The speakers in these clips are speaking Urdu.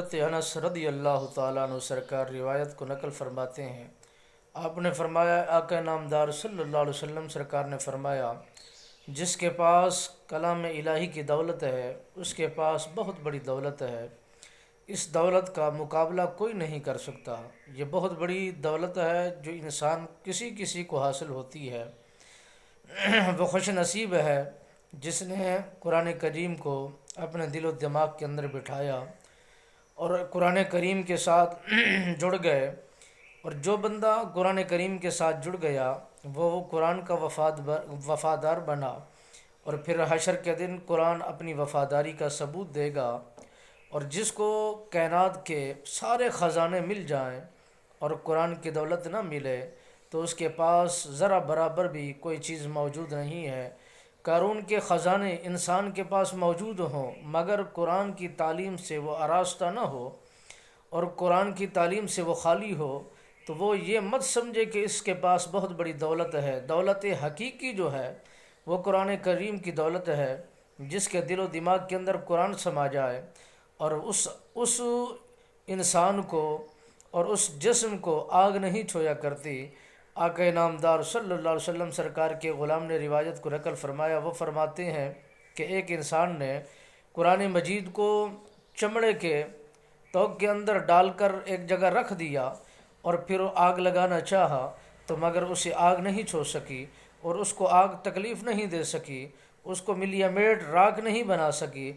حضرت انس رضی اللہ تعالیٰ عنہ سرکار روایت کو نقل فرماتے ہیں، آپ نے فرمایا، آقا نامدار صلی اللہ علیہ وسلم سرکار نے فرمایا، جس کے پاس کلام الہی کی دولت ہے اس کے پاس بہت بڑی دولت ہے، اس دولت کا مقابلہ کوئی نہیں کر سکتا۔ یہ بہت بڑی دولت ہے جو انسان کسی کسی کو حاصل ہوتی ہے۔ وہ خوش نصیب ہے جس نے قرآن کریم کو اپنے دل و دماغ کے اندر بٹھایا اور قرآن کریم کے ساتھ جڑ گئے، اور جو بندہ قرآن کریم کے ساتھ جڑ گیا وہ قرآن کا وفادار بنا، اور پھر حشر کے دن قرآن اپنی وفاداری کا ثبوت دے گا۔ اور جس کو کائنات کے سارے خزانے مل جائیں اور قرآن کی دولت نہ ملے تو اس کے پاس ذرا برابر بھی کوئی چیز موجود نہیں ہے۔ قارون کے خزانے انسان کے پاس موجود ہوں مگر قرآن کی تعلیم سے وہ آراستہ نہ ہو اور قرآن کی تعلیم سے وہ خالی ہو، تو وہ یہ مت سمجھے کہ اس کے پاس بہت بڑی دولت ہے۔ دولت حقیقی جو ہے وہ قرآن کریم کی دولت ہے، جس کے دل و دماغ کے اندر قرآن سما جائے اور اس انسان کو اور اس جسم کو آگ نہیں چھویا کرتی۔ آقا نامدار صلی اللہ علیہ وسلم سرکار کے غلام نے روایت کو نقل فرمایا، وہ فرماتے ہیں کہ ایک انسان نے قرآن مجید کو چمڑے کے توق کے اندر ڈال کر ایک جگہ رکھ دیا اور پھر وہ آگ لگانا چاہا تو مگر اسے آگ نہیں چھو سکی، اور اس کو آگ تکلیف نہیں دے سکی، اس کو ملیا میٹ راکھ نہیں بنا سکی،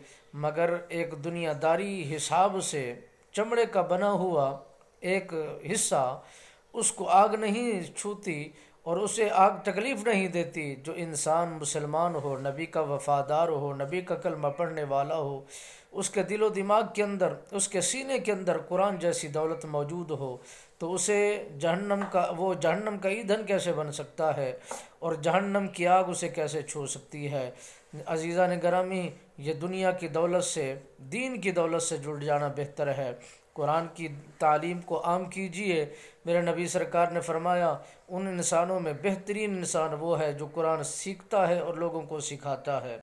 مگر ایک دنیا داری حساب سے چمڑے کا بنا ہوا ایک حصہ اس کو آگ نہیں چھوتی اور اسے آگ تکلیف نہیں دیتی۔ جو انسان مسلمان ہو، نبی کا وفادار ہو، نبی کا کلمہ پڑھنے والا ہو، اس کے دل و دماغ کے اندر، اس کے سینے کے اندر قرآن جیسی دولت موجود ہو تو اسے جہنم کا ایندھن کیسے بن سکتا ہے اور جہنم کی آگ اسے کیسے چھو سکتی ہے۔ عزیزان گرامی، یہ دنیا کی دولت سے، دین کی دولت سے جڑ جانا بہتر ہے۔ قرآن کی تعلیم کو عام کیجئے۔ میرے نبی سرکار نے فرمایا، ان انسانوں میں بہترین انسان وہ ہے جو قرآن سیکھتا ہے اور لوگوں کو سکھاتا ہے۔